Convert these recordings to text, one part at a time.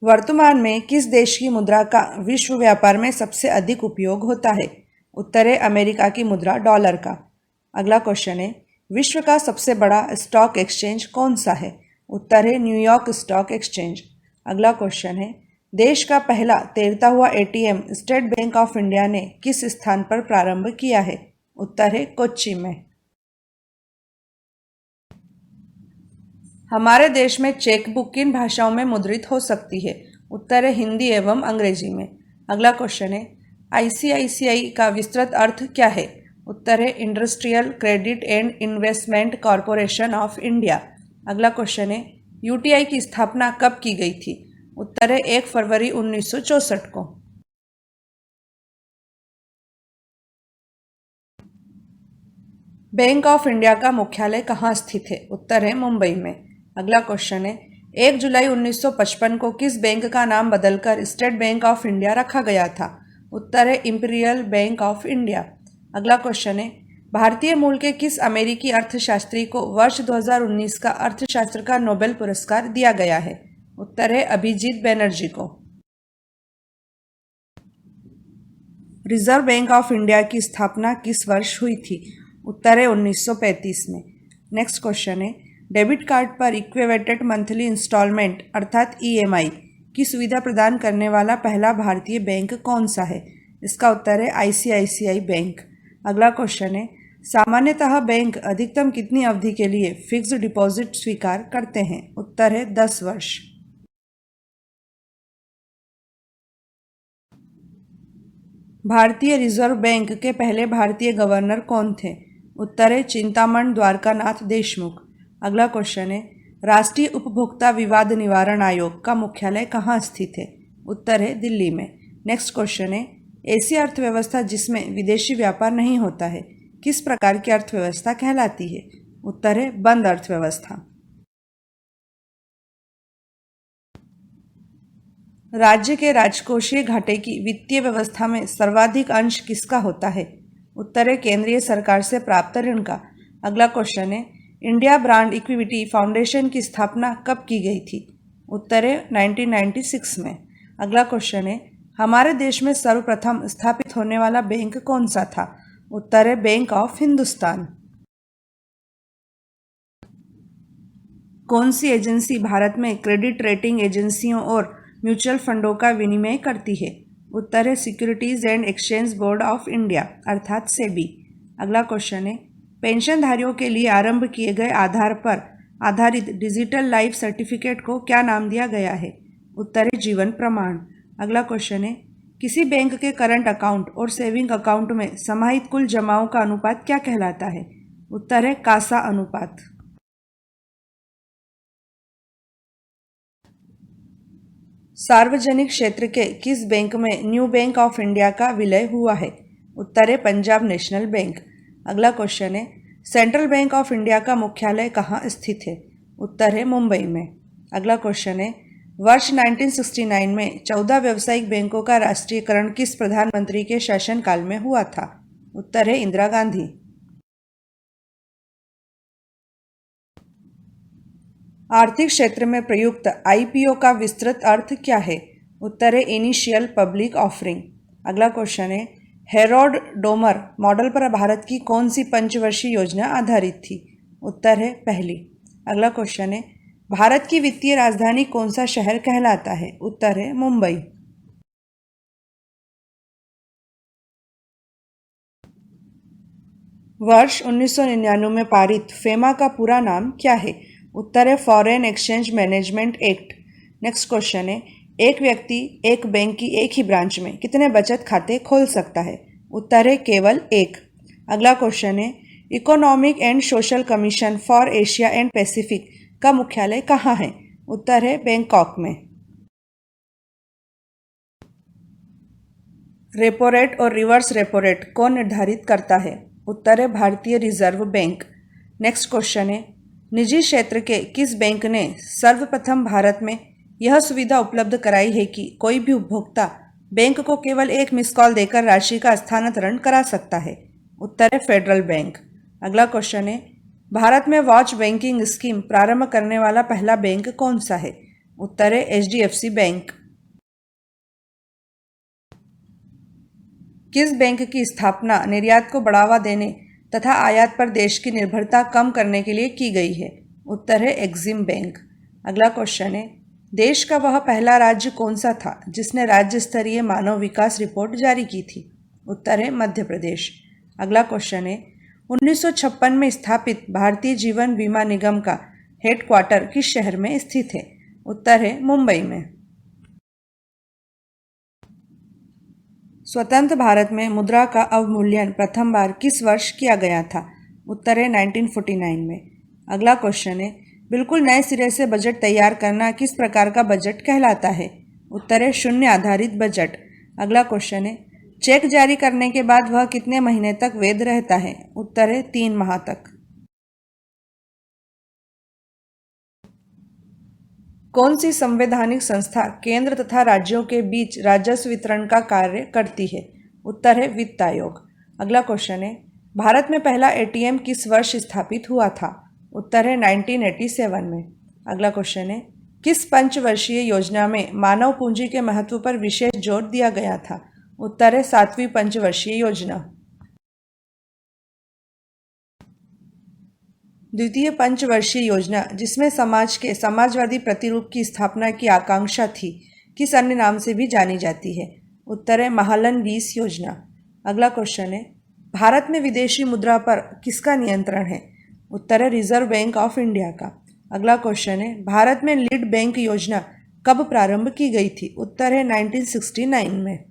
वर्तमान में किस देश की मुद्रा का विश्व व्यापार में सबसे अधिक उपयोग होता है? उत्तर है अमेरिका की मुद्रा डॉलर का। अगला क्वेश्चन है, विश्व का सबसे बड़ा स्टॉक एक्सचेंज कौन सा है? उत्तर है न्यूयॉर्क स्टॉक एक्सचेंज। अगला क्वेश्चन है, देश का पहला तैरता हुआ ATM state bank of India ने किस स्थान पर प्रारंभ किया है? उत्तर है कोच्चि में। हमारे देश में चेकबुक किन भाषाओं में मुद्रित हो सकती है? उत्तर है हिंदी एवं अंग्रेजी में। अगला क्वेश्चन है, आईसीआईसीआई का विस्तृत अर्थ क्या है? उत्तर है industrial credit and investment corporation of India. अगला क्वेश्चन है, यूटीआई की स्थापना कब की गई थी? उत्तर है 1 फरवरी 1964 को। बैंक ऑफ इंडिया का मुख्यालय कहाँ स्थित है? उत्तर है मुंबई में। अगला क्वेश्चन है, 1 जुलाई 1955 को किस बैंक का नाम बदलकर स्टेट बैंक ऑफ इंडिया रखा गया था? उत्तर है इंपीरियल बैंक ऑफ इंडिया। अगला क्वेश्चन है, भारतीय मूल के किस अमेरिकी अर्थशास्त्री को वर्ष 2019 का अर्थशास्त्र का नोबेल पुरस्कार दिया गया है? उत्तर है अभिजीत बैनर्जी को। रिजर्व बैंक ऑफ इंडिया की स्थापना किस वर्ष हुई थी? उत्तर है 1935 में। नेक्स्ट क्वेश्चन है, डेबिट कार्ड पर इक्विवेटेड मंथली इंस्टॉलमेंट अर्थात ईएमआई की सुविधा प्रदान करने वाला पहला भारतीय बैंक कौन सा है? इसका उत्तर है आईसीआईसीआई बैंक। अगला क्वेश्चन है, सामान्यतः बैंक अधिकतम कितनी अवधि के लिए फिक्स्ड डिपॉजिट स्वीकार करते हैं? उत्तर है 10 वर्ष। भारतीय रिजर्व बैंक के पहले भारतीय गवर्नर कौन थे? उत्तर है चिंतामण द्वारकानाथ देशमुख। अगला क्वेश्चन है, राष्ट्रीय उपभोक्ता विवाद निवारण आयोग का मुख्यालय कहाँ स्थित है? उत्तर है दिल्ली में। नेक्स्ट क्वेश्चन है, ऐसी अर्थव्यवस्था जिसमें विदेशी व्यापार नहीं होता है किस प्रकार की अर्थव्यवस्था कहलाती है? उत्तर है बंद अर्थव्यवस्था। राज्य के राजकोषीय घाटे की वित्तीय व्यवस्था में सर्वाधिक अंश किसका होता है? उत्तर है केंद्रीय सरकार से प्राप्त ऋण का। अगला क्वेश्चन है, इंडिया ब्रांड इक्विटी फाउंडेशन की स्थापना कब की गई थी? उत्तर है 1996 में। अगला क्वेश्चन है, हमारे देश में सर्वप्रथम स्थापित होने वाला बैंक कौन सा था? उत्तर है बैंक ऑफ हिंदुस्तान। कौन सी एजेंसी भारत में क्रेडिट रेटिंग एजेंसियों और म्यूचुअल फंडों का विनिमय करती है? उत्तर है securities and exchange board of India अर्थात सेबी। अगला क्वेश्चन है, पेंशनधारियों के लिए आरंभ किए गए आधार पर आधारित डिजिटल लाइफ सर्टिफिकेट को क्या नाम दिया गया है? उत्तर है जीवन प्रमाण। अगला क्वेश्चन है, किसी बैंक के करंट अकाउंट और सेविंग अकाउंट में समाहित कुल जमाओं का अनुपात क्या कहलाता है? उत्तर है कासा अनुपात। सार्वजनिक क्षेत्र के किस बैंक में न्यू बैंक ऑफ इंडिया का विलय हुआ है? उत्तर है पंजाब नेशनल बैंक। अगला क्वेश्चन है, सेंट्रल बैंक ऑफ इंडिया का मुख्यालय कहाँ स्थित है? उत्तर है मुंबई में। अगला क्वेश्चन है, वर्ष 1969 में 14 व्यावसायिक बैंकों का राष्ट्रीयकरण किस प्रधानमंत्री के शासनकाल में हुआ था? उत्तर है इंदिरा गांधी। आर्थिक क्षेत्र में प्रयुक्त आईपीओ का विस्तृत अर्थ क्या है? उत्तर है इनिशियल पब्लिक ऑफरिंग। अगला क्वेश्चन है, हेरोड डोमर मॉडल पर भारत की कौन सी पंचवर्षीय योजना आधारित थी? उत्तर है पहली। अगला क्वेश्चन है, भारत की वित्तीय राजधानी कौन सा शहर कहलाता है? उत्तर है मुंबई। वर्ष 1999 में पारित फेमा का पूरा नाम क्या है? उत्तर है foreign exchange management act. Next question है, एक व्यक्ति एक बैंक की एक ही ब्रांच में कितने बचत खाते खोल सकता है? उत्तर है केवल एक। अगला क्वेश्चन है, economic and social commission for Asia and Pacific का मुख्यालय कहाँ है? उत्तर है बैंकॉक में। रेपो रेट और रिवर्स रेपो रेट कौन निर्धारित करता है? उत्तर है भारतीय रिजर्व बैंक। नेक्स्ट क्वेश्चन है, निजी क्षेत्र के किस बैंक ने सर्वप्रथम भारत में यह सुविधा उपलब्ध कराई है कि कोई भी उपभोक्ता बैंक को केवल एक मिस कॉल देकर राशि का स्थानांतरण करा सकता है? उत्तर है फेडरल बैंक। अगला क्वेश्चन है, भारत में वॉच बैंकिंग स्कीम प्रारंभ करने वाला पहला बैंक कौन सा है? उत्तर है HDFC बैंक। किस बैंक की स्थापना निर्यात को बढ़ावा देने तथा आयात पर देश की निर्भरता कम करने के लिए की गई है? उत्तर है एक्सिम बैंक। अगला क्वेश्चन है, देश का वह पहला राज्य कौन सा था जिसने राज्य स्तरीय मानव विकास रिपोर्ट जारी की थी? उत्तर है मध्य प्रदेश। अगला क्वेश्चन है, 1956 में स्थापित भारतीय जीवन बीमा निगम का हेडक्वार्टर किस शहर में स्थित है? उत्तर है मुंबई में। स्वतंत्र भारत में मुद्रा का अवमूल्यन प्रथम बार किस वर्ष किया गया था? उत्तर है 1949 में। अगला क्वेश्चन है, बिल्कुल नए सिरे से बजट तैयार करना किस प्रकार का बजट कहलाता है? उत्तर है शून्य आधारित बजट। अगला क्वेश्चन है, चेक जारी करने के बाद वह कितने महीने तक वैध रहता है? उत्तर है 3 माह तक। कौन सी संवैधानिक संस्था केंद्र तथा राज्यों के बीच राजस्व वितरण का कार्य करती है? उत्तर है वित्त आयोग। अगला क्वेश्चन है, भारत में पहला ATM किस वर्ष स्थापित हुआ था? उत्तर है 1987 में। अगला क्वेश्चन है, किस पंचवर्षीय योजना में मानव पूंजी के महत्व पर विशेष जोर दिया गया था? उत्तर है 7वीं पंचवर्षीय योजना। द्वितीय पंचवर्षीय योजना, जिसमें समाज के समाजवादी प्रतिरूप की स्थापना की आकांक्षा थी, किस अन्य नाम से भी जानी जाती है? उत्तर है महालन 20 योजना। अगला क्वेश्चन है, भारत में विदेशी मुद्रा पर किसका नियंत्रण है? उत्तर है रिजर्व बैंक ऑफ इंडिया का। अगला क्वेश्चन है, भारत में लीड बैंक योजना कब प्रारंभ की गई थी? उत्तर है 1969 में।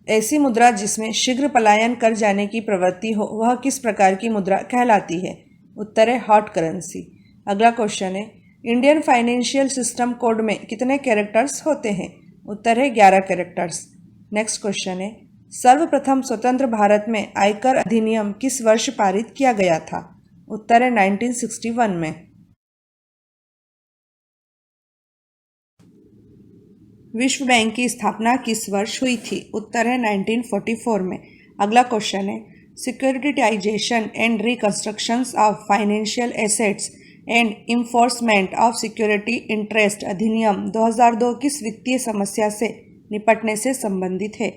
ऐसी मुद्रा जिसमें शीघ्र पलायन कर जाने की प्रवृत्ति हो, वह किस प्रकार की मुद्रा कहलाती है? उत्तर है हॉट करेंसी। अगला क्वेश्चन है, इंडियन फाइनेंशियल सिस्टम कोड में कितने कैरेक्टर्स होते हैं? उत्तर है 11 कैरेक्टर्स। नेक्स्ट क्वेश्चन है, सर्वप्रथम स्वतंत्र भारत में आयकर अधिनियम किस वर्ष पारित किया गया था? उत्तर है 1961 में। विश्व बैंक की स्थापना किस वर्ष हुई थी? उत्तर है 1944 में। अगला क्वेश्चन है, securitisation and reconstructions of financial assets and enforcement of security interest अधिनियम 2002 किस वित्तीय समस्या से निपटने से संबंधित है?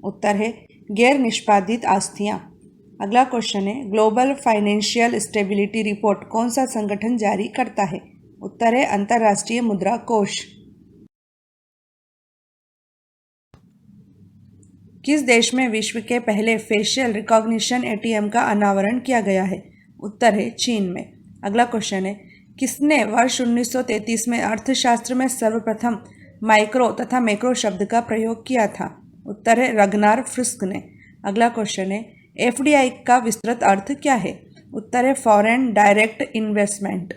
उत्तर है गैर निष्पादित आस्तियां। अगला क्वेश्चन है, ग्लोबल फाइनेंशियल स्टेबिलिटी रिपोर्ट कौन सा संगठन जारी करता है? उत्तर है अंतर्राष्ट्रीय मुद्रा कोष। किस देश में विश्व के पहले फेशियल रिकॉग्निशन ATM का अनावरण किया गया है? उत्तर है चीन में। अगला क्वेश्चन है, किसने वर्ष 1933 में अर्थशास्त्र में सर्वप्रथम माइक्रो तथा मैक्रो शब्द का प्रयोग किया था? उत्तर है रगनार फ्रिस्क ने। अगला क्वेश्चन है, FDI का विस्तृत अर्थ क्या है? उत्तर है फॉरेन डायरेक्ट इन्वेस्टमेंट।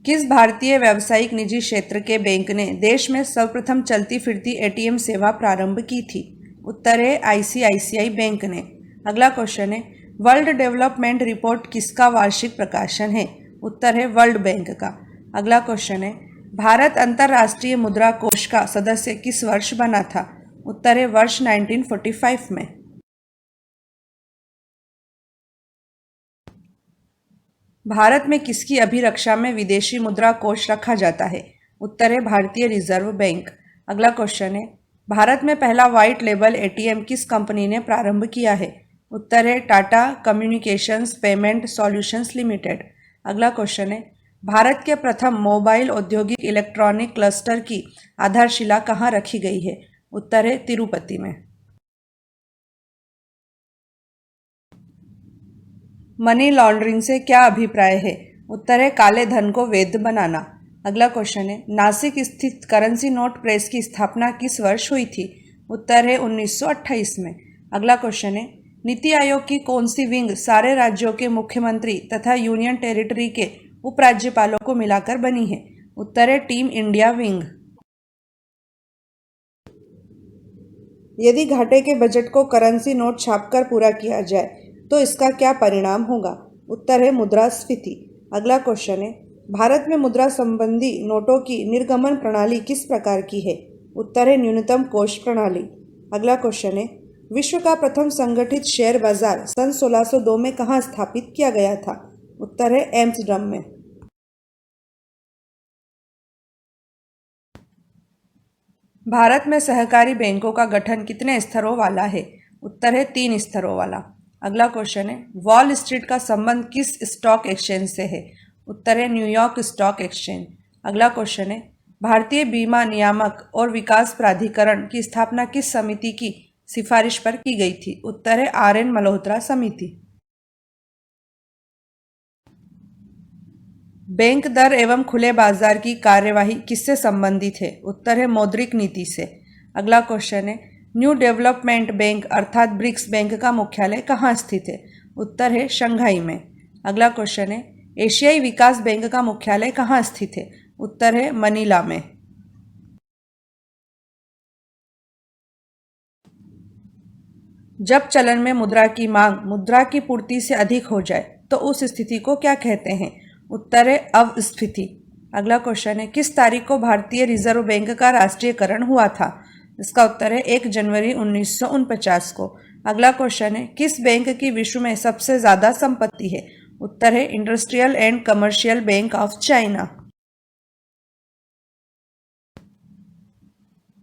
किस भारतीय व्यावसायिक निजी क्षेत्र के बैंक ने देश में सर्वप्रथम चलती फिरती ATM सेवा प्रारंभ की थी? उत्तर है ICICI बैंक ने। अगला क्वेश्चन है, वर्ल्ड डेवलपमेंट रिपोर्ट किसका वार्षिक प्रकाशन है? उत्तर है वर्ल्ड बैंक का। अगला क्वेश्चन है, भारत अंतर्राष्ट्रीय मुद्रा कोष का सदस्य किस वर्ष बना था? उत्तर है वर्ष 1945 में। भारत में किसकी अभिरक्षा में विदेशी मुद्रा कोष रखा जाता है? उत्तर है भारतीय रिजर्व बैंक। अगला क्वेश्चन है, भारत में पहला व्हाइट लेबल ATM किस कंपनी ने प्रारंभ किया है? उत्तर है Tata communications payment solutions limited. अगला क्वेश्चन है, भारत के प्रथम मोबाइल औद्योगिक इलेक्ट्रॉनिक क्लस्टर की आधारशिला कहाँ रखी गई है? उत्तर है तिरुपति में। मनी लॉन्ड्रिंग से क्या अभिप्राय है? उत्तर है काले धन को वैध बनाना। अगला क्वेश्चन है, नासिक स्थित करेंसी नोट प्रेस की स्थापना किस वर्ष हुई थी? उत्तर है 1928 में। अगला क्वेश्चन है, नीति आयोग की कौन सी विंग सारे राज्यों के मुख्यमंत्री तथा यूनियन टेरिटरी के उपराज्यपालों को मिलाकर बनी है? उत्तर है टीम इंडिया विंग। यदि घाटे के बजट को करेंसी नोट छापकर पूरा किया जाए तो इसका क्या परिणाम होगा? उत्तर है मुद्रास्फीति। अगला क्वेश्चन है, भारत में मुद्रा संबंधी नोटों की निर्गमन प्रणाली किस प्रकार की है? उत्तर है न्यूनतम कोष प्रणाली। अगला क्वेश्चन है, विश्व का प्रथम संगठित शेयर बाजार सन 1602 में कहाँ स्थापित किया गया था? उत्तर है एम्स्टर्डम में। भारत में सहकारी बैंकों का गठन कितने स्तरों वाला है? उत्तर है 3 स्तरों वाला। अगला क्वेश्चन है, वॉल स्ट्रीट का संबंध किस स्टॉक एक्सचेंज से है? उत्तर है न्यूयॉर्क स्टॉक एक्सचेंज। अगला क्वेश्चन है, भारतीय बीमा नियामक और विकास प्राधिकरण की स्थापना किस समिति की सिफारिश पर की गई थी? उत्तर है आर.एन. मल्होत्रा समिति। बैंक दर एवं खुले बाजार की कार्यवाही किससे संबंधित है? उत्तर है मौद्रिक नीति से। अगला क्वेश्चन है, न्यू डेवलपमेंट बैंक अर्थात ब्रिक्स बैंक का मुख्यालय कहाँ स्थित है? उत्तर है शंघाई में। अगला क्वेश्चन है, एशियाई विकास बैंक का मुख्यालय कहाँ स्थित है? उत्तर है मनीला में। जब चलन में मुद्रा की मांग मुद्रा की पूर्ति से अधिक हो जाए तो उस स्थिति को क्या कहते हैं? उत्तर है अवस्फीति। अगला क्वेश्चन है, किस तारीख को भारतीय रिजर्व बैंक का राष्ट्रीयकरण हुआ था? इसका उत्तर है 1 जनवरी 1949 को। अगला क्वेश्चन है, किस बैंक की विश्व में सबसे ज्यादा संपत्ति है? उत्तर है industrial and commercial bank of China.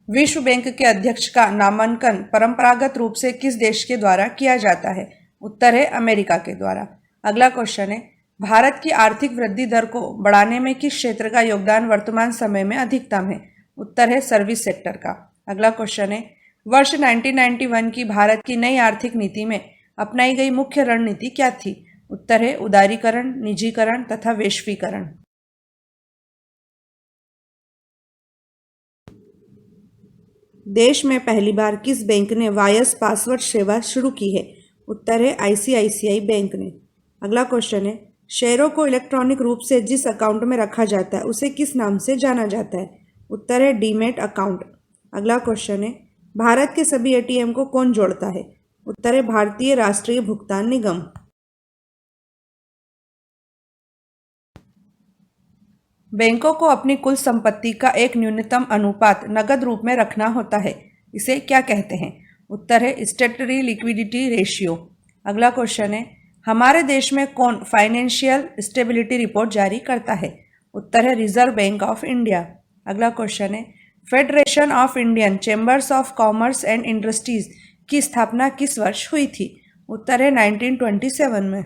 विश्व बैंक के अध्यक्ष का नामांकन परंपरागत रूप से किस देश के द्वारा किया जाता है? उत्तर है अमेरिका के द्वारा। अगला क्वेश्चन है, भारत की आर्थिक वृद्धि दर को बढ़ाने में किस क्षेत्र का योगदान वर्तमान समय में अधिकतम है? उत्तर है सर्विस सेक्टर का। अगला क्वेश्चन है, वर्ष 1991 की भारत की नई आर्थिक नीति में अपनाई गई मुख्य रणनीति क्या थी? उत्तर है उदारीकरण, निजीकरण तथा वैश्वीकरण। देश में पहली बार किस बैंक ने वायस पासवर्ड सेवा शुरू की है? उत्तर है आईसीआईसीआई बैंक ने। अगला क्वेश्चन है, शेयरों को इलेक्ट्रॉनिक रूप से जिस अकाउंट में रखा जाता है उसे किस नाम से जाना जाता है? उत्तर है डीमैट अकाउंट। अगला क्वेश्चन है, भारत के सभी एटीएम को कौन जोड़ता है? उत्तर है भारतीय राष्ट्रीय भुगतान निगम। बैंकों को अपनी कुल संपत्ति का एक न्यूनतम अनुपात नकद रूप में रखना होता है, इसे क्या कहते हैं? उत्तर है स्टैट्यूटरी लिक्विडिटी रेशियो। अगला क्वेश्चन है, हमारे देश में कौन फाइनेंशियल स्टेबिलिटी रिपोर्ट जारी करता है? उत्तर है रिजर्व बैंक ऑफ इंडिया। अगला क्वेश्चन है, federation of Indian chambers of commerce and industries की स्थापना किस वर्ष हुई थी? उत्तर है 1927 में।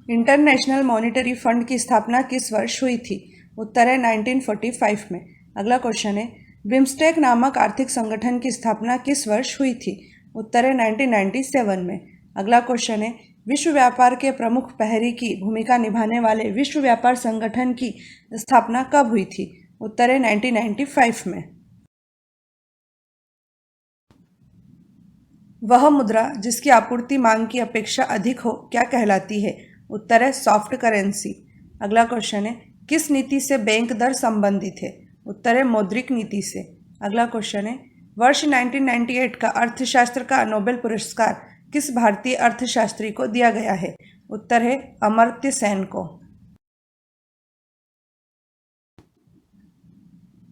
इंटरनेशनल मॉनिटरी फंड की स्थापना किस वर्ष हुई थी? उत्तर है 1945 में। अगला क्वेश्चन है, बिम्स्टेक नामक आर्थिक संगठन की स्थापना किस वर्ष हुई थी? उत्तर है 1997 में। अगला क्वेश्चन है, विश्व व्यापार के प्रमुख प्रहरी की भूमिका निभाने वाले विश्व व्यापार संगठन की स्थापना कब हुई थी? उत्तर है 1995 में। वह मुद्रा जिसकी आपूर्ति मांग की अपेक्षा अधिक हो क्या कहलाती है? उत्तर है सॉफ्ट करेंसी। अगला क्वेश्चन है, किस नीति से बैंक दर संबंधित है? उत्तर है मौद्रिक नीति से। अगला क्वेश्चन है, वर्ष 1998 का अर्थशास्त्र का नोबेल पुरस्कार किस भारतीय अर्थशास्त्री को दिया गया है? उत्तर है अमर्त्य सेन को।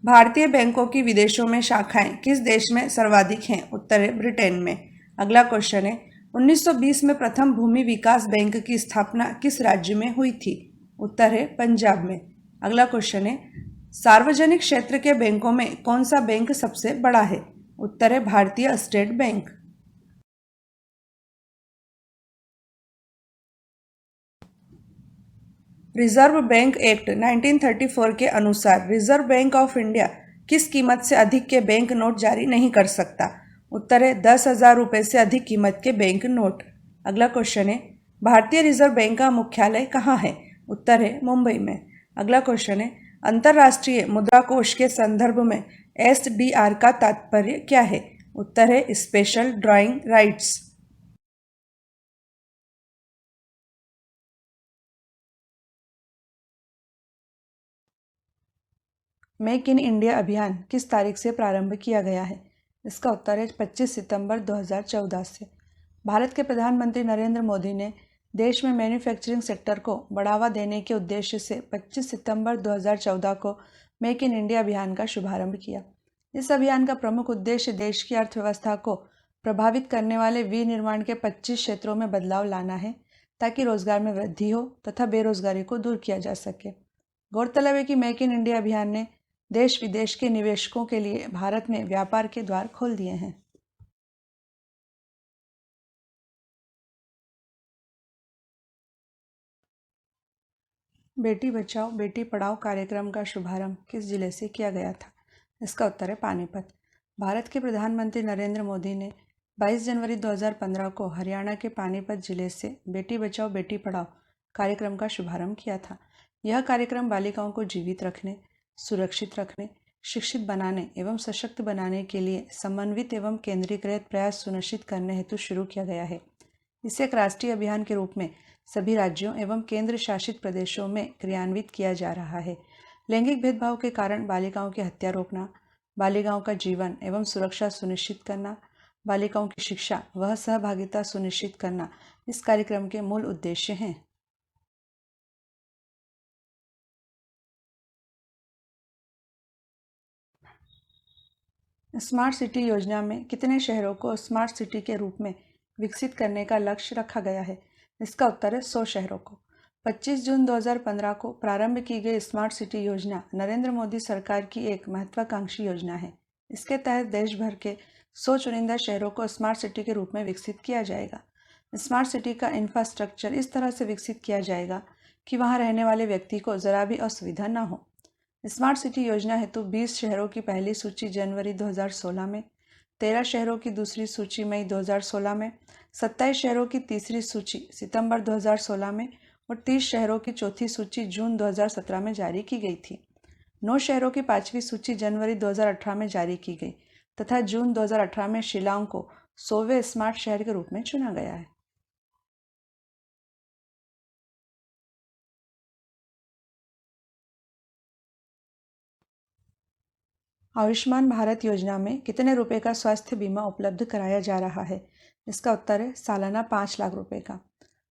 भारतीय बैंकों की विदेशों में शाखाएं किस देश में सर्वाधिक हैं? उत्तर है ब्रिटेन में। अगला क्वेश्चन है, 1920 में प्रथम भूमि विकास बैंक की स्थापना किस राज्य में हुई थी? उत्तर है पंजाब में। अगला क्वेश्चन है, सार्वजनिक क्षेत्र के बैंकों में कौन सा बैंक सबसे बड़ा है? उत्तर है भारतीय state bank. Reserve bank act 1934 के अनुसार रिजर्व बैंक ऑफ इंडिया किस कीमत से अधिक के बैंक नोट जारी नहीं कर सकता? उत्तर है 10,000 रुपये से अधिक कीमत के बैंक नोट। अगला क्वेश्चन है, भारतीय रिजर्व बैंक का मुख्यालय कहाँ है? उत्तर है मुंबई में। अगला क्वेश्चन है, अंतर्राष्ट्रीय मुद्रा कोष के संदर्भ में SDR का तात्पर्य क्या है? उत्तर है special drawing rights. Make in India अभियान किस तारीख से प्रारंभ किया गया है? इसका उत्तर है 25 सितंबर 2014 से। भारत के प्रधानमंत्री नरेंद्र मोदी ने देश में मैन्युफैक्चरिंग सेक्टर को बढ़ावा देने के उद्देश्य से 25 सितंबर 2014 को मेक इन इंडिया अभियान का शुभारंभ किया। इस अभियान का प्रमुख उद्देश्य देश की अर्थव्यवस्था को प्रभावित करने वाले विनिर्माण के 25 क्षेत्रों में बदलाव लाना है, ताकि रोजगार में वृद्धि हो तथा बेरोजगारी को दूर किया जा सके। गौरतलब है कि मेक इन इंडिया अभियान ने देश विदेश के निवेशकों के लिए भारत में व्यापार के द्वार खोल दिए हैं। बेटी बचाओ बेटी पढ़ाओ कार्यक्रम का शुभारंभ किस जिले से किया गया था? इसका उत्तर है पानीपत। भारत के प्रधानमंत्री नरेंद्र मोदी ने 22 जनवरी 2015 को हरियाणा के पानीपत जिले से बेटी बचाओ बेटी पढ़ाओ कार्यक्रम का शुभारंभ किया था। यह कार्यक्रम बालिकाओं को जीवित रखने, सुरक्षित रखने, शिक्षित बनाने एवं सशक्त बनाने के लिए समन्वित एवं केंद्रीकृत प्रयास सुनिश्चित करने हेतु शुरू किया गया है। इसे एक राष्ट्रीय अभियान के रूप में सभी राज्यों एवं केंद्र शासित प्रदेशों में क्रियान्वित किया जा रहा है। लैंगिक भेदभाव के कारण बालिकाओं की हत्या रोकना, बालिकाओं का जीवन एवं सुरक्षा सुनिश्चित करना, बालिकाओं की शिक्षा व सहभागिता सुनिश्चित करना इस कार्यक्रम के मूल उद्देश्य हैं। स्मार्ट सिटी योजना में कितने शहरों को स्मार्ट सिटी के रूप में विकसित करने का लक्ष्य रखा गया है? इसका उत्तर है 100 शहरों को। 25 जून 2015 को प्रारंभ की गई स्मार्ट सिटी योजना नरेंद्र मोदी सरकार की एक महत्वाकांक्षी योजना है। इसके तहत देश भर के 100 चुनिंदा शहरों को स्मार्ट सिटी के रूप में विकसित किया जाएगा। स्मार्ट सिटी का इंफ्रास्ट्रक्चर इस तरह से विकसित किया जाएगा कि वहाँ रहने वाले व्यक्ति को जरा भी असुविधा न हो। स्मार्ट सिटी योजना हेतु 20 शहरों की पहली सूची जनवरी 2016 में, 13 शहरों की दूसरी सूची मई 2016 में, 27 शहरों की तीसरी सूची सितंबर 2016 में और 30 शहरों की चौथी सूची जून 2017 में जारी की गई थी। 9 शहरों की पांचवी सूची जनवरी 2018 में जारी की गई तथा जून 2018 में शिलांग को 100वें स्मार्ट शहर के रूप में चुना गया है। आयुष्मान भारत योजना में कितने रुपए का स्वास्थ्य बीमा उपलब्ध कराया जा रहा है? इसका उत्तर है सालाना 5 लाख रुपए का।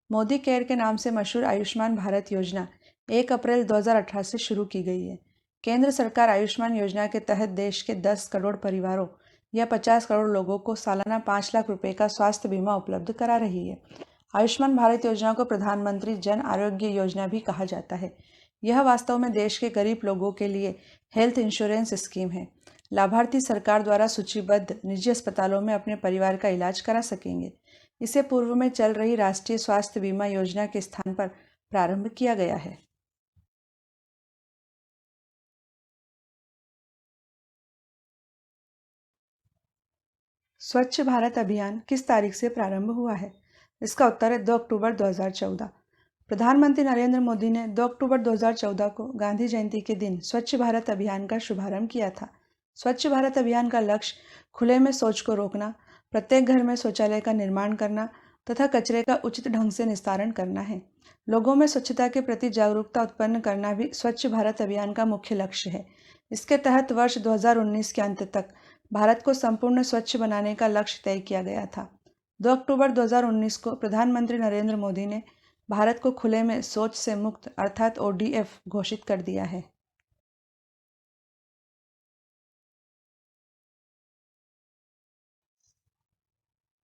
मोदी केयर के नाम से मशहूर आयुष्मान भारत योजना 1 अप्रैल 2018 से शुरू की गई है। केंद्र सरकार आयुष्मान योजना के तहत देश के 10 करोड़ परिवारों या 50 करोड़ लोगों को सालाना 5 लाख रुपए का स्वास्थ्य बीमा उपलब्ध करा रही है। आयुष्मान भारत योजना को प्रधानमंत्री जन आरोग्य योजना भी कहा जाता है। यह वास्तव में देश के गरीब लोगों के लिए हेल्थ इंश्योरेंस स्कीम है। लाभार्थी सरकार द्वारा सूचीबद्ध निजी अस्पतालों में अपने परिवार का इलाज करा सकेंगे। इसे पूर्व में चल रही राष्ट्रीय स्वास्थ्य बीमा योजना के स्थान पर प्रारंभ किया गया है। स्वच्छ भारत अभियान किस तारीख से प्रारंभ हुआ है? इसका उत्तर है 2 अक्टूबर 2014। प्रधानमंत्री नरेंद्र मोदी ने 2 अक्टूबर 2014 को गांधी जयंती के दिन स्वच्छ भारत अभियान का शुभारंभ किया था। स्वच्छ भारत अभियान का लक्ष्य खुले में शौच को रोकना, प्रत्येक घर में शौचालय का निर्माण करना तथा कचरे का उचित ढंग से निस्तारण करना है। लोगों में स्वच्छता के प्रति जागरूकता उत्पन्न करना भी स्वच्छ भारत अभियान का मुख्य लक्ष्य है। इसके तहत वर्ष 2019 के अंत तक भारत को संपूर्ण स्वच्छ बनाने का लक्ष्य तय किया गया था। 2 अक्टूबर 2019 को प्रधानमंत्री नरेंद्र मोदी ने भारत को खुले में शौच से मुक्त अर्थात ODF घोषित कर दिया है।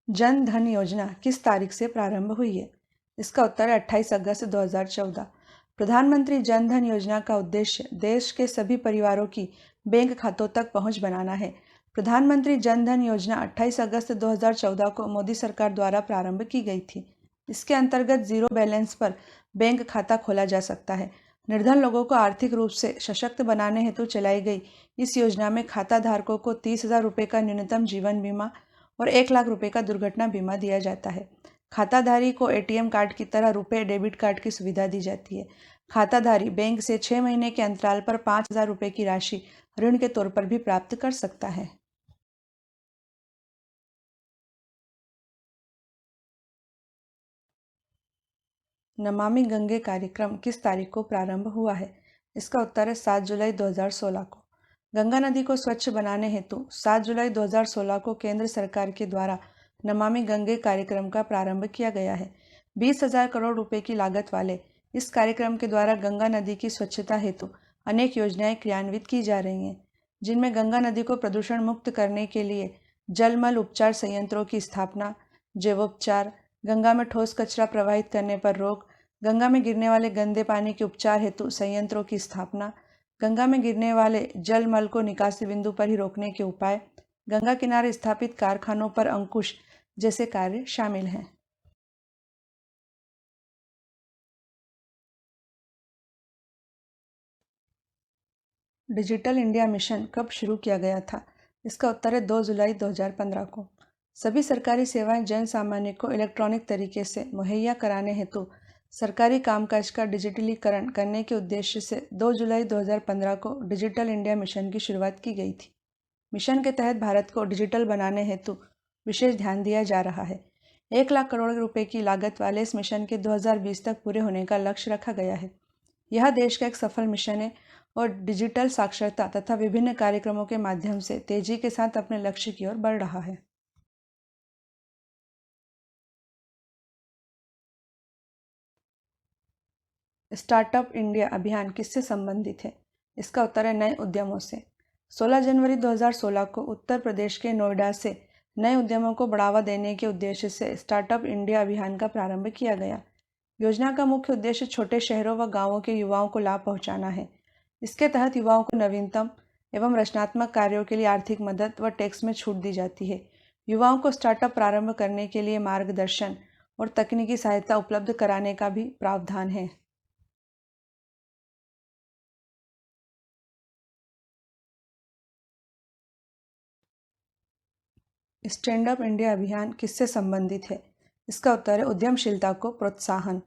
जन धन योजना किस तारीख से प्रारंभ हुई है? इसका उत्तर है 28 अगस्त 2014। प्रधानमंत्री जन धन योजना का उद्देश्य देश के सभी परिवारों की बैंक खातों तक पहुंच बनाना है। प्रधानमंत्री जन धन योजना 28 अगस्त 2014 को मोदी सरकार द्वारा प्रारंभ की गई थी। इसके अंतर्गत जीरो बैलेंस पर बैंक खाता खोला जा सकता है। निर्धन लोगों को आर्थिक रूप से सशक्त बनाने हेतु चलाई गई इस योजना में खाता धारकों को 30,000 रुपये का न्यूनतम जीवन बीमा और 1 लाख रुपए का दुर्घटना बीमा दिया जाता है। खाताधारी को ATM कार्ड की तरह रुपए डेबिट कार्ड की सुविधा दी जाती है। खाताधारी बैंक से 6 महीने के अंतराल पर 5,000 रुपये की राशि ऋण के तौर पर भी प्राप्त कर सकता है। नमामि गंगे कार्यक्रम किस तारीख को प्रारंभ हुआ है? इसका उत्तर है 7 जुलाई 2016 को। गंगा नदी को स्वच्छ बनाने हेतु 7 जुलाई 2016 को केंद्र सरकार के द्वारा नमामि गंगे कार्यक्रम का प्रारंभ किया गया है। 20,000 करोड़ रुपए की लागत वाले इस कार्यक्रम के द्वारा गंगा नदी की स्वच्छता हेतु अनेक योजनाएं क्रियान्वित की जा रही हैं। जिनमें गंगा नदी को प्रदूषण मुक्त करने के लिए जलमल उपचार संयंत्रों की स्थापना, जैवोपचार, गंगा में ठोस कचरा प्रवाहित करने पर रोक, गंगा में गिरने वाले गंदे पानी के उपचार हेतु संयंत्रों की स्थापना, गंगा में गिरने वाले जलमल को निकासी बिंदु पर ही रोकने के उपाय, गंगा किनारे स्थापित कारखानों पर अंकुश जैसे कार्य शामिल हैं। डिजिटल इंडिया मिशन कब शुरू किया गया था? इसका उत्तर है 2 जुलाई 2015 को। सभी सरकारी सेवाएं जन सामान्य को इलेक्ट्रॉनिक तरीके से मुहैया कराने हेतु सरकारी कामकाज का डिजिटलीकरण करने के उद्देश्य से 2 जुलाई 2015 को डिजिटल इंडिया मिशन की शुरुआत की गई थी। मिशन के तहत भारत को डिजिटल बनाने हेतु विशेष ध्यान दिया जा रहा है। 1 लाख करोड़ रुपए की लागत वाले इस मिशन के 2020 तक पूरे होने का लक्ष्य रखा गया है। यह देश का एक सफल मिशन है और डिजिटल साक्षरता तथा विभिन्न कार्यक्रमों के माध्यम से तेजी के साथ अपने लक्ष्य की ओर बढ़ रहा है। स्टार्टअप इंडिया अभियान किससे संबंधित है? इसका उत्तर है नए उद्यमों से। 16 जनवरी 2016 को उत्तर प्रदेश के नोएडा से नए उद्यमों को बढ़ावा देने के उद्देश्य से स्टार्टअप इंडिया अभियान का प्रारंभ किया गया। योजना का मुख्य उद्देश्य छोटे शहरों व गांवों के युवाओं को लाभ पहुंचाना है। इसके तहत युवाओं को नवीनतम एवं रचनात्मक कार्यों के लिए आर्थिक मदद व टैक्स में छूट दी जाती है। युवाओं को स्टार्टअप प्रारंभ करने के लिए मार्गदर्शन और तकनीकी सहायता उपलब्ध कराने का भी प्रावधान है। स्टैंड अप इंडिया अभियान किससे संबंधित है? इसका उत्तर है उद्यमशीलता को प्रोत्साहन।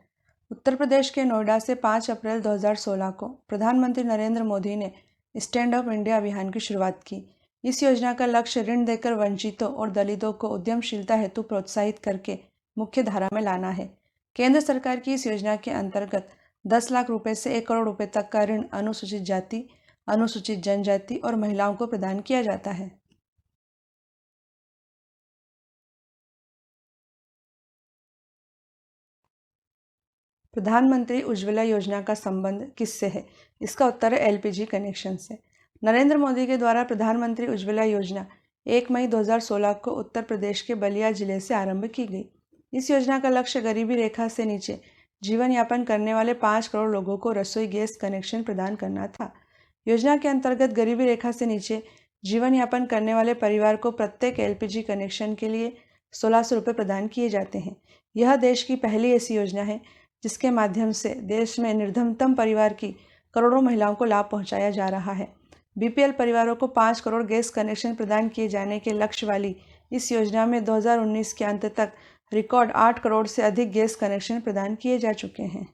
उत्तर प्रदेश के नोएडा से 5 अप्रैल 2016 को प्रधानमंत्री नरेंद्र मोदी ने स्टैंड अप इंडिया अभियान की शुरुआत की। इस योजना का लक्ष्य ऋण देकर वंचितों और दलितों को उद्यमशीलता हेतु प्रोत्साहित करके मुख्य धारा में लाना है। केंद्र सरकार की इस योजना के अंतर्गत 10 लाख रुपए से 1 करोड़ रुपए तक का ऋण अनुसूचित जाति, अनुसूचित जनजाति और महिलाओं को प्रदान किया जाता है। प्रधानमंत्री उज्ज्वला योजना का संबंध किससे है? इसका उत्तर है एलपीजी कनेक्शन से। नरेंद्र मोदी के द्वारा प्रधानमंत्री उज्ज्वला योजना 1 मई 2016 को उत्तर प्रदेश के बलिया जिले से आरंभ की गई। इस योजना का लक्ष्य गरीबी रेखा से नीचे जीवन यापन करने वाले 5 करोड़ लोगों को रसोई गैस कनेक्शन प्रदान करना था। योजना के अंतर्गत गरीबी रेखा से नीचे जीवन यापन करने वाले परिवार को प्रत्येक एलपीजी कनेक्शन के लिए 1600 रुपये प्रदान किए जाते हैं। यह देश की पहली ऐसी योजना है जिसके माध्यम से देश में निर्धनतम परिवार की करोड़ों महिलाओं को लाभ पहुंचाया जा रहा है। बीपीएल परिवारों को 5 करोड़ गैस कनेक्शन प्रदान किए जाने के लक्ष्य वाली इस योजना में 2019 के अंत तक रिकॉर्ड 8 करोड़ से अधिक गैस कनेक्शन प्रदान किए जा चुके हैं।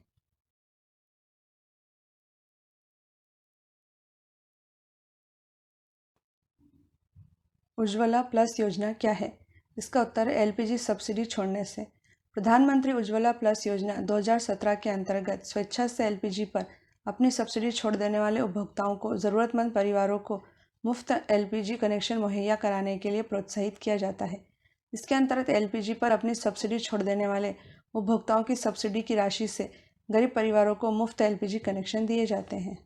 उज्ज्वला प्लस योजना क्या है? इसका उत्तर है एलपीजी सब्सिडी छोड़ने से। प्रधानमंत्री उज्ज्वला प्लस योजना 2017 के अंतर्गत स्वेच्छा से एलपीजी पर अपनी सब्सिडी छोड़ देने वाले उपभोक्ताओं को ज़रूरतमंद परिवारों को मुफ्त एलपीजी कनेक्शन मुहैया कराने के लिए प्रोत्साहित किया जाता है। इसके अंतर्गत एलपीजी पर अपनी सब्सिडी छोड़ देने वाले उपभोक्ताओं की सब्सिडी की राशि से गरीब परिवारों को मुफ्त एलपीजी कनेक्शन दिए जाते हैं।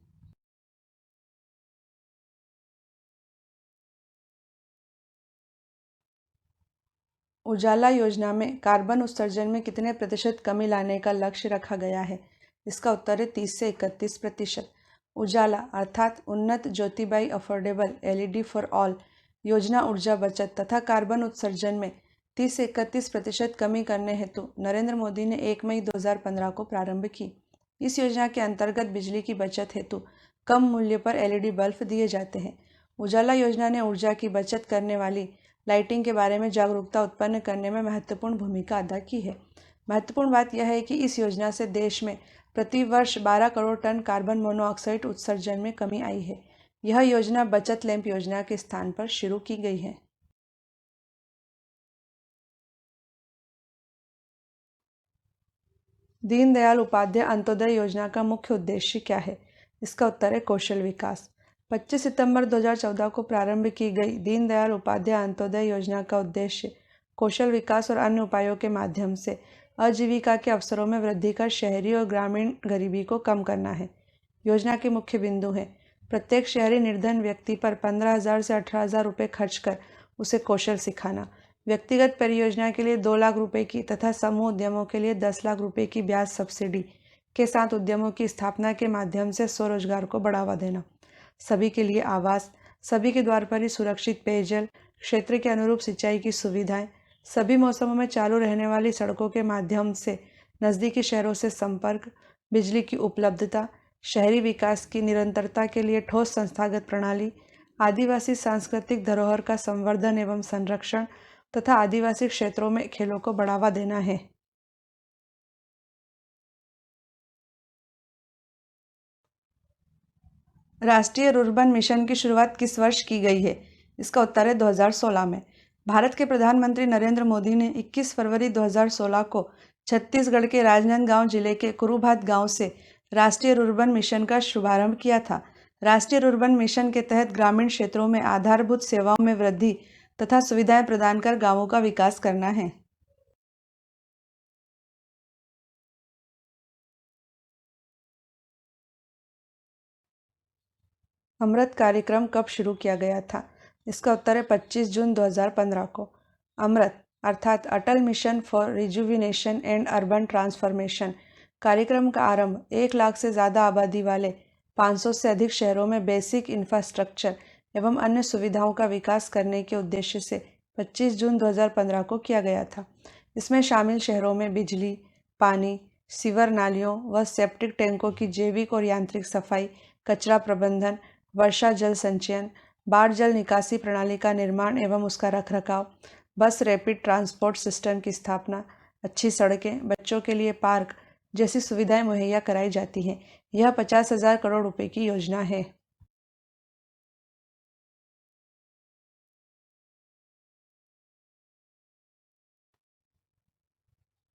उजाला योजना में कार्बन उत्सर्जन में कितने प्रतिशत कमी लाने का लक्ष्य रखा गया है? इसका उत्तर है 30 से 31%। उजाला अर्थात उन्नत Jyotibai affordable LED for all योजना ऊर्जा बचत तथा कार्बन उत्सर्जन में 30 से 31% कमी करने हेतु नरेंद्र मोदी ने 1 मई 2015 को प्रारंभ की। इस योजना के अंतर्गत बिजली की बचत हेतु कम मूल्य पर एलईडी बल्ब दिए जाते हैं। उजाला योजना ने ऊर्जा की बचत करने वाली लाइटिंग के बारे में जागरूकता उत्पन्न करने में महत्वपूर्ण भूमिका अदा की है। महत्वपूर्ण बात यह है कि इस योजना से देश में प्रति वर्ष 12 करोड़ टन कार्बन मोनोऑक्साइड उत्सर्जन में कमी आई है। यह योजना बचत लैंप योजना के स्थान पर शुरू की गई है। दीनदयाल उपाध्याय अंत्योदय योजना का मुख्य उद्देश्य क्या है? इसका उत्तर है कौशल विकास। 25 सितंबर 2014 को प्रारंभ की गई दीनदयाल उपाध्याय अंत्योदय योजना का उद्देश्य कौशल विकास और अन्य उपायों के माध्यम से आजीविका के अवसरों में वृद्धि कर शहरी और ग्रामीण गरीबी को कम करना है। योजना के मुख्य बिंदु हैं प्रत्येक शहरी निर्धन व्यक्ति पर 15,000 से 18,000 रुपये खर्च कर उसे कौशल सिखाना। व्यक्तिगत परियोजना के लिए 2 लाख रुपए की तथा समूह उद्यमों के लिए 10 लाख रुपए की ब्याज सब्सिडी के साथ उद्यमों की स्थापना के माध्यम से स्वरोजगार को बढ़ावा देना। सभी के लिए आवास, सभी के द्वार पर ही सुरक्षित पेयजल, क्षेत्र के अनुरूप सिंचाई की सुविधाएं, सभी मौसमों में चालू रहने वाली सड़कों के माध्यम से नज़दीकी शहरों से संपर्क, बिजली की उपलब्धता, शहरी विकास की निरंतरता के लिए ठोस संस्थागत प्रणाली, आदिवासी सांस्कृतिक धरोहर का संवर्धन एवं संरक्षण तथा आदिवासी क्षेत्रों में खेलों को बढ़ावा देना है। राष्ट्रीय रुर्बन मिशन की शुरुआत किस वर्ष की गई है? इसका उत्तर है 2016 में। भारत के प्रधानमंत्री नरेंद्र मोदी ने 21 फरवरी 2016 को छत्तीसगढ़ के राजनांदगांव जिले के कुरुभात गांव से राष्ट्रीय रुर्बन मिशन का शुभारंभ किया था। राष्ट्रीय रुर्बन मिशन के तहत ग्रामीण क्षेत्रों में आधारभूत सेवाओं में वृद्धि तथा सुविधाएं प्रदान कर गांवों का विकास करना है। अमृत कार्यक्रम कब शुरू किया गया था? इसका उत्तर है 25 जून 2015 को। अमृत अर्थात Atal mission for rejuvenation and urban transformation कार्यक्रम का आरंभ 1 लाख से ज़्यादा आबादी वाले 500 से अधिक शहरों में बेसिक इंफ्रास्ट्रक्चर एवं अन्य सुविधाओं का विकास करने के उद्देश्य से 25 जून 2015 को किया गया था। इसमें शामिल शहरों में बिजली, पानी, सीवर नालियों व सेप्टिक टैंकों की जैविक और यांत्रिक सफाई, कचरा प्रबंधन, वर्षा जल संचयन, बाढ़ जल निकासी प्रणाली का निर्माण एवं उसका रखरखाव, बस रैपिड ट्रांसपोर्ट सिस्टम की स्थापना, अच्छी सड़कें, बच्चों के लिए पार्क जैसी सुविधाएं मुहैया कराई जाती हैं। यह 50,000 करोड़ रुपए की योजना है।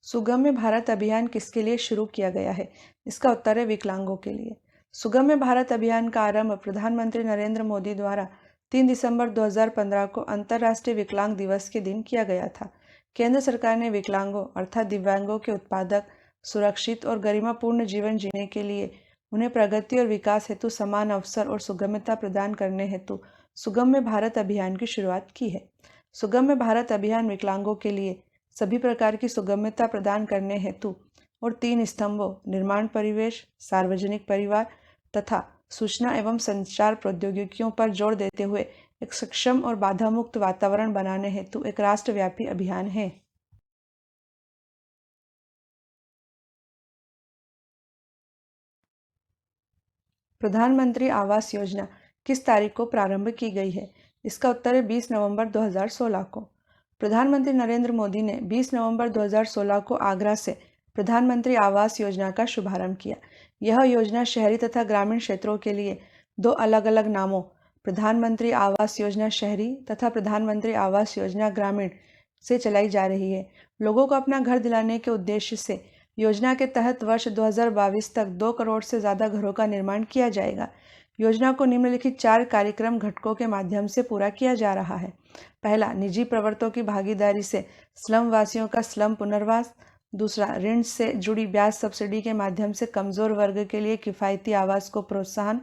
सुगम्य भारत अभियान किसके लिए शुरू किया गया है? इसका उत्तर है विकलांगों के लिए। सुगम्य भारत अभियान का आरंभ प्रधानमंत्री नरेंद्र मोदी द्वारा 3 दिसंबर 2015 को अंतर्राष्ट्रीय विकलांग दिवस के दिन किया गया था। केंद्र सरकार ने विकलांगों अर्थात दिव्यांगों के उत्पादक, सुरक्षित और गरिमापूर्ण जीवन जीने के लिए उन्हें प्रगति और विकास हेतु समान अवसर और सुगम्यता प्रदान करने हेतु सुगम्य भारत अभियान की शुरुआत की है। सुगम्य भारत अभियान विकलांगों के लिए सभी प्रकार की सुगम्यता प्रदान करने हेतु और 3 स्तंभों निर्माण परिवेश, सार्वजनिक परिवार तथा सूचना एवं संचार प्रौद्योगिकियों पर जोर देते हुए एक सक्षम और बाधा मुक्त वातावरण बनाने हेतु एक राष्ट्रव्यापी अभियान है। प्रधानमंत्री आवास योजना किस तारीख को प्रारंभ की गई है? इसका उत्तर है 20 नवंबर 2016 को। प्रधानमंत्री नरेंद्र मोदी ने 20 नवंबर 2016 को आगरा से प्रधानमंत्री आवास योजना का शुभारंभ किया। यह योजना शहरी तथा ग्रामीण क्षेत्रों के लिए 2 अलग अलग नामों प्रधानमंत्री आवास योजना शहरी तथा प्रधानमंत्री आवास योजना ग्रामीण से चलाई जा रही है। लोगों को अपना घर दिलाने के उद्देश्य से योजना के तहत वर्ष 2022 तक 2 करोड़ से ज़्यादा घरों का निर्माण किया जाएगा। योजना को निम्नलिखित 4 कार्यक्रम घटकों के माध्यम से पूरा किया जा रहा है। पहला, निजी प्रवर्तकों की भागीदारी से स्लम वासियों का स्लम पुनर्वास। दूसरा, ऋण से जुड़ी ब्याज सब्सिडी के माध्यम से कमजोर वर्ग के लिए किफ़ायती आवास को प्रोत्साहन।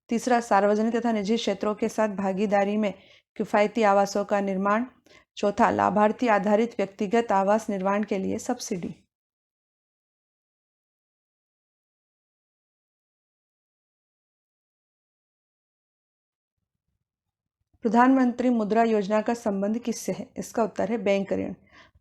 तीसरा, सार्वजनिक तथा निजी क्षेत्रों के साथ भागीदारी में किफ़ायती आवासों का निर्माण। चौथा, लाभार्थी आधारित व्यक्तिगत आवास निर्माण के लिए सब्सिडी। प्रधानमंत्री मुद्रा योजना का संबंध किससे है? इसका उत्तर है बैंक ऋण।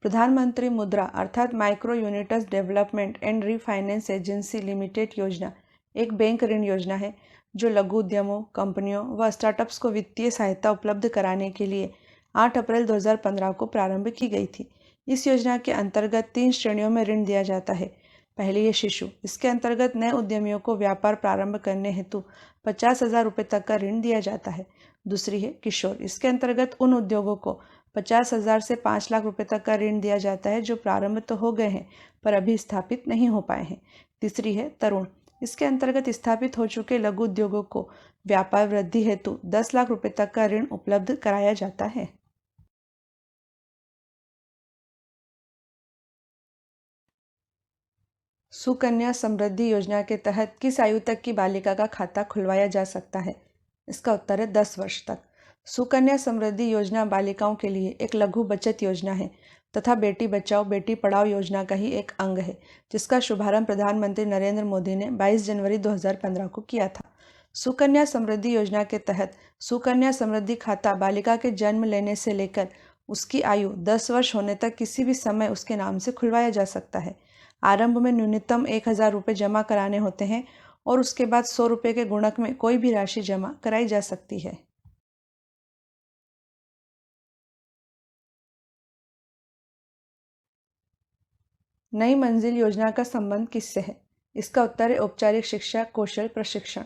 प्रधानमंत्री मुद्रा अर्थात micro units development and refinance agency limited योजना एक बैंक ऋण योजना है जो लघु उद्यमों, कंपनियों व स्टार्टअप्स को वित्तीय सहायता उपलब्ध कराने के लिए 8 अप्रैल 2015 को प्रारंभ की गई थी। इस योजना के अंतर्गत 3 श्रेणियों में ऋण दिया जाता है। पहली है शिशु। इसके अंतर्गत नए उद्यमियों को व्यापार प्रारंभ करने हेतु 50,000 रुपये तक का ऋण दिया जाता है। दूसरी है किशोर। इसके अंतर्गत उन उद्योगों को 50,000 से 5 लाख रुपए तक का ऋण दिया जाता है जो प्रारंभ तो हो गए हैं पर अभी स्थापित नहीं हो पाए हैं। तीसरी है तरुण। इसके अंतर्गत स्थापित हो चुके लघु उद्योगों को व्यापार वृद्धि हेतु 10 लाख रुपए तक का ऋण उपलब्ध कराया जाता है। सुकन्या समृद्धि योजना के तहत किस आयु तक की बालिका का खाता खुलवाया जा सकता है? इसका उत्तर है 10 वर्ष तक। सुकन्या समृद्धि योजना बालिकाओं के लिए एक लघु बचत योजना है तथा बेटी बचाओ बेटी पढ़ाओ योजना का ही एक अंग है, जिसका शुभारंभ प्रधानमंत्री नरेंद्र मोदी ने 22 जनवरी 2015 को किया था। सुकन्या समृद्धि योजना के तहत सुकन्या समृद्धि खाता बालिका के जन्म लेने से लेकर उसकी आयु 10 वर्ष होने तक किसी भी समय उसके नाम से खुलवाया जा सकता है। आरंभ में न्यूनतम 1000 रुपये जमा कराने होते हैं और उसके बाद 100 रुपये के गुणक में कोई भी राशि जमा कराई जा सकती है। नई मंजिल योजना का संबंध किससे है? इसका उत्तर है औपचारिक शिक्षा कौशल प्रशिक्षण।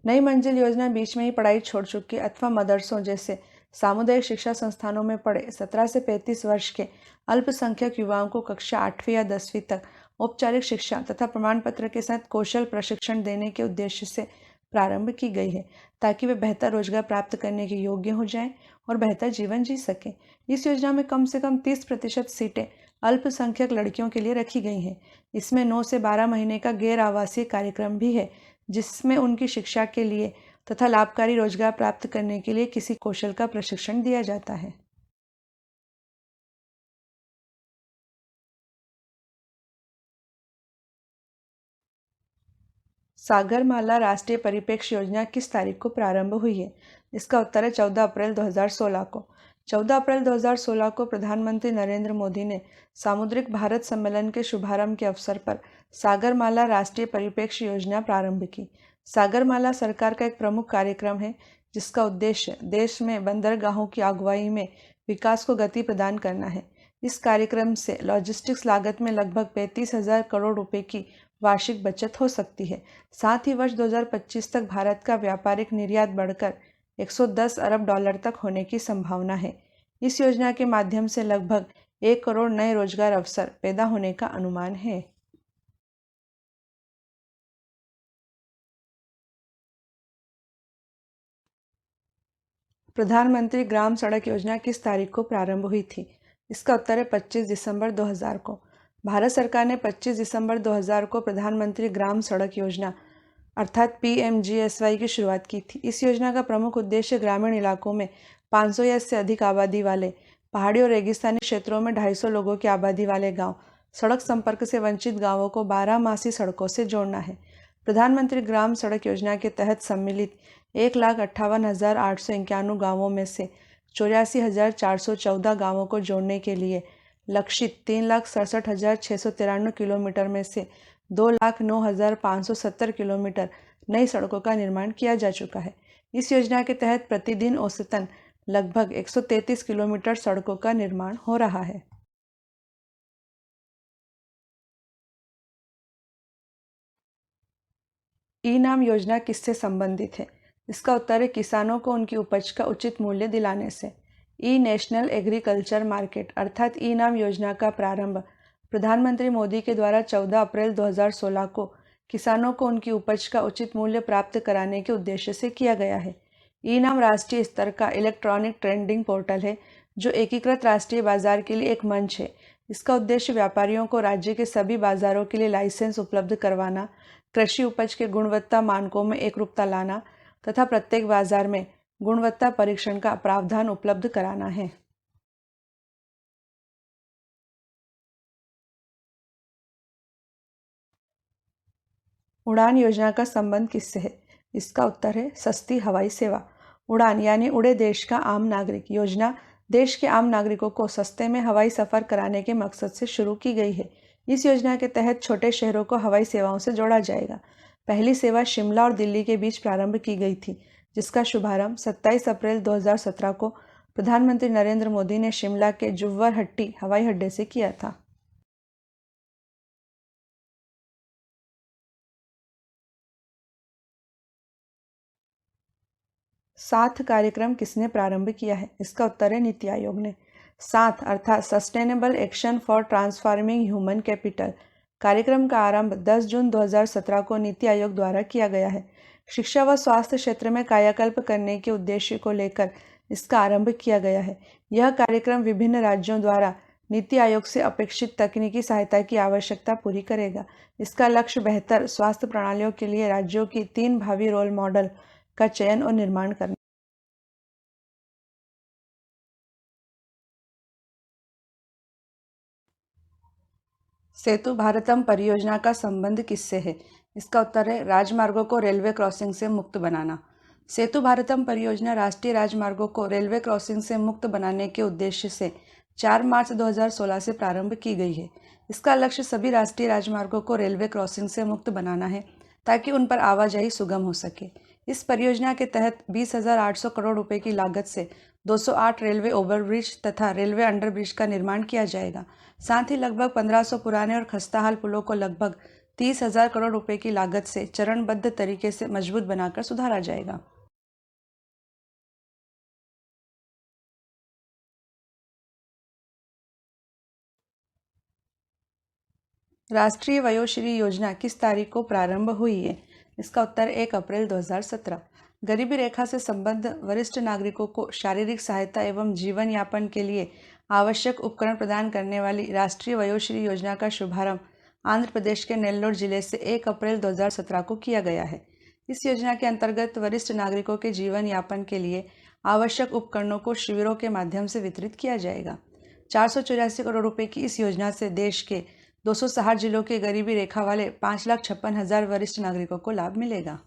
नई मंजिल योजना बीच में ही पढ़ाई छोड़ चुके अथवा मदरसों जैसे सामुदायिक शिक्षा संस्थानों में पढ़े 17 से 35 वर्ष के अल्पसंख्यक युवाओं को कक्षा 8वीं या 10वीं तक औपचारिक शिक्षा तथा प्रमाण पत्र के साथ कौशल प्रशिक्षण देने के उद्देश्य से प्रारंभ की गई है, ताकि वे बेहतर रोजगार प्राप्त करने के योग्य हो जाएं और बेहतर जीवन जी सकें। इस योजना में कम से कम 30% सीटें अल्पसंख्यक लड़कियों के लिए रखी गई हैं। इसमें 9 से 12 महीने का गैर आवासीय कार्यक्रम भी है, जिसमें उनकी शिक्षा के लिए तथा लाभकारी रोजगार प्राप्त करने के लिए किसी कौशल का प्रशिक्षण दिया जाता है। सागरमाला राष्ट्रीय परिप्रेक्ष्य योजना किस तारीख को प्रारंभ हुई है? इसका उत्तर है 14 अप्रैल 2016 को। 14 अप्रैल 2016 को प्रधानमंत्री नरेंद्र मोदी ने सामुद्रिक भारत सम्मेलन के शुभारंभ के अवसर पर सागरमाला राष्ट्रीय परिप्रेक्ष्य योजना प्रारंभ की। सागरमाला सरकार का एक प्रमुख कार्यक्रम है, जिसका उद्देश्य देश में बंदरगाहों की अगुवाई में विकास को गति प्रदान करना है। इस कार्यक्रम से लॉजिस्टिक्स लागत में लगभग 35,000 करोड़ रुपए की वार्षिक बचत हो सकती है। साथ ही वर्ष 2025 तक भारत का व्यापारिक निर्यात बढ़कर 110 अरब डॉलर तक होने की संभावना है। इस योजना के माध्यम से लगभग 1 करोड़ नए रोजगार अवसर पैदा होने का अनुमान है। प्रधानमंत्री ग्राम सड़क योजना किस तारीख को प्रारंभ हुई थी? इसका उत्तर है 25 दिसंबर 2000 को। भारत सरकार ने 25 दिसंबर 2000 को प्रधानमंत्री ग्राम सड़क योजना अर्थात PMGSY की शुरुआत की थी। इस योजना का प्रमुख उद्देश्य ग्रामीण इलाकों में 500 या इससे अधिक आबादी वाले पहाड़ी और रेगिस्तानी क्षेत्रों में 250 लोगों की आबादी वाले गांव सड़क संपर्क से वंचित गांवों को 12 सड़कों से जोड़ना है। प्रधानमंत्री ग्राम सड़क योजना के तहत सम्मिलित 1,58,891 गांवों में से 84,414 गांवों को जोड़ने के लिए लक्षित 3,67,693 किलोमीटर में से 2,09,570 किलोमीटर नई सड़कों का निर्माण किया जा चुका है। इस योजना के तहत प्रतिदिन औसतन लगभग 133 किलोमीटर सड़कों का निर्माण हो रहा है। ई नाम योजना किससे संबंधित है? इसका उत्तर है किसानों को उनकी उपज का उचित मूल्य दिलाने से। ई नेशनल एग्रीकल्चर मार्केट अर्थात ई नाम योजना का प्रारंभ प्रधानमंत्री मोदी के द्वारा 14 अप्रैल 2016 को किसानों को उनकी उपज का उचित मूल्य प्राप्त कराने के उद्देश्य से किया गया है। ई नाम राष्ट्रीय स्तर का इलेक्ट्रॉनिक ट्रेडिंग पोर्टल है, जो एकीकृत राष्ट्रीय बाजार के लिए एक मंच है। इसका उद्देश्य व्यापारियों को राज्य के सभी बाजारों के लिए लाइसेंस उपलब्ध करवाना, कृषि उपज के गुणवत्ता मानकों में एकरूपता लाना तथा प्रत्येक बाजार में गुणवत्ता परीक्षण का प्रावधान उपलब्ध कराना है। उड़ान योजना का संबंध किससे है? इसका उत्तर है सस्ती हवाई सेवा। उड़ान यानी उड़े देश का आम नागरिक योजना देश के आम नागरिकों को सस्ते में हवाई सफ़र कराने के मकसद से शुरू की गई है। इस योजना के तहत छोटे शहरों को हवाई सेवाओं से जोड़ा जाएगा। पहली सेवा शिमला और दिल्ली के बीच प्रारंभ की गई थी, जिसका शुभारंभ 27 अप्रैल 2017 को प्रधानमंत्री नरेंद्र मोदी ने शिमला के जुव्वर हट्टी हवाई अड्डे से किया था। 7 कार्यक्रम किसने प्रारंभ किया है? इसका उत्तर है नीति आयोग ने। 7 अर्थात sustainable action for transforming human capital कार्यक्रम का आरंभ 10 जून 2017 को नीति आयोग द्वारा किया गया है। शिक्षा व स्वास्थ्य क्षेत्र में कायाकल्प करने के उद्देश्य को लेकर इसका आरंभ किया गया है। यह कार्यक्रम विभिन्न राज्यों द्वारा नीति आयोग से अपेक्षित तकनीकी सहायता की आवश्यकता पूरी करेगा। इसका लक्ष्य बेहतर स्वास्थ्य प्रणालियों के लिए राज्यों की 3 भावी रोल मॉडल का चयन और निर्माण करना। सेतु भारतम परियोजना का संबंध किससे है? इसका उत्तर है राजमार्गों को रेलवे क्रॉसिंग से मुक्त बनाना। सेतु भारतम परियोजना राष्ट्रीय राजमार्गों को रेलवे क्रॉसिंग से मुक्त बनाने के उद्देश्य से 4 मार्च 2016 से प्रारंभ की गई है। इसका लक्ष्य सभी राष्ट्रीय राजमार्गों को रेलवे क्रॉसिंग से मुक्त बनाना है ताकि उन पर आवाजाही सुगम हो सके। इस परियोजना के तहत 20,800 करोड़ रुपए की लागत से 208 रेलवे ओवरब्रिज तथा रेलवे अंडरब्रिज का निर्माण किया जाएगा। साथ ही लगभग 1500 पुराने और खस्ताहाल पुलों को लगभग 30,000 करोड़ रुपए की लागत से चरणबद्ध तरीके से मजबूत बनाकर सुधारा जाएगा। राष्ट्रीय वयोश्री योजना किस तारीख को प्रारंभ हुई है? इसका उत्तर 1 अप्रैल 2017। गरीबी रेखा से संबद्ध वरिष्ठ नागरिकों को शारीरिक सहायता एवं जीवन यापन के लिए आवश्यक उपकरण प्रदान करने वाली राष्ट्रीय वयोश्री योजना का शुभारंभ आंध्र प्रदेश के नेल्लोर जिले से 1 अप्रैल 2017 को किया गया है। इस योजना के अंतर्गत वरिष्ठ नागरिकों के जीवन यापन के लिए आवश्यक उपकरणों को शिविरों के माध्यम से वितरित किया जाएगा। 484 करोड़ रुपए की इस योजना से देश के 260 जिलों के गरीबी रेखा वाले 5,56,000 वरिष्ठ नागरिकों को लाभ मिलेगा।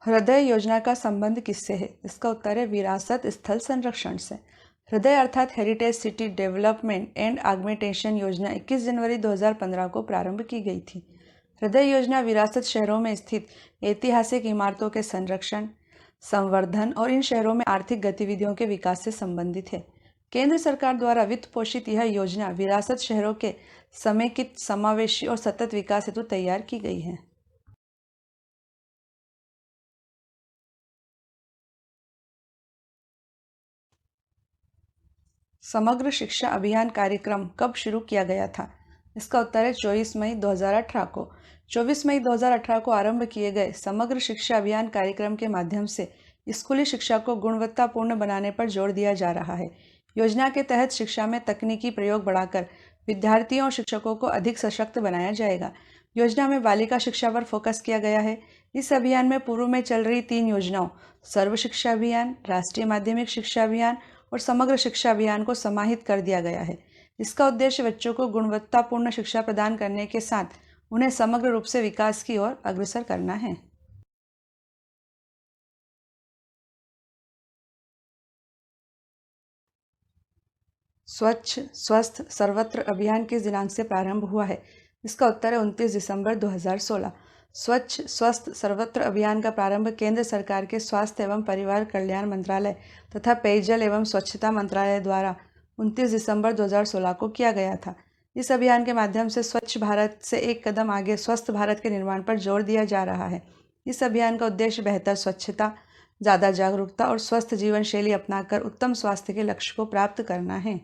हृदय योजना का संबंध किससे है? इसका उत्तर है विरासत स्थल संरक्षण से। हृदय अर्थात heritage city development and augmentation योजना 21 जनवरी 2015 को प्रारंभ की गई थी। हृदय योजना विरासत शहरों में स्थित ऐतिहासिक इमारतों के संरक्षण, संवर्धन और इन शहरों में आर्थिक गतिविधियों के विकास से संबंधित है। केंद्र सरकार द्वारा वित्त पोषित यह योजना विरासत शहरों के समेकित, समावेशी और सतत विकास हेतु तैयार की गई है। समग्र शिक्षा अभियान कार्यक्रम कब शुरू किया गया था? इसका उत्तर है 24 मई 2018 को। 24 मई 2018 को आरंभ किए गए समग्र शिक्षा अभियान कार्यक्रम के माध्यम से स्कूली शिक्षा को गुणवत्तापूर्ण बनाने पर जोर दिया जा रहा है। योजना के तहत शिक्षा में तकनीकी प्रयोग बढ़ाकर विद्यार्थियों और शिक्षकों को अधिक सशक्त बनाया जाएगा। योजना में बालिका शिक्षा पर फोकस किया गया है। इस अभियान में पूर्व में चल रही 3 योजनाओं सर्व शिक्षा अभियान, राष्ट्रीय माध्यमिक शिक्षा अभियान और समग्र शिक्षा अभियान को समाहित कर दिया गया है। इसका उद्देश्य बच्चों को गुणवत्तापूर्ण शिक्षा प्रदान करने के साथ उन्हें समग्र रूप से विकास की ओर अग्रसर करना है। स्वच्छ स्वस्थ सर्वत्र अभियान किस दिनांक से प्रारंभ हुआ है? इसका उत्तर है 29 दिसंबर 2016। स्वच्छ स्वस्थ सर्वत्र अभियान का प्रारंभ केंद्र सरकार के स्वास्थ्य एवं परिवार कल्याण मंत्रालय तथा पेयजल एवं स्वच्छता मंत्रालय द्वारा 29 दिसंबर 2016 को किया गया था। इस अभियान के माध्यम से स्वच्छ भारत से एक कदम आगे स्वस्थ भारत के निर्माण पर जोर दिया जा रहा है। इस अभियान का उद्देश्य बेहतर स्वच्छता, ज़्यादा जागरूकता और स्वस्थ जीवन शैली अपनाकर उत्तम स्वास्थ्य के लक्ष्य को प्राप्त करना है।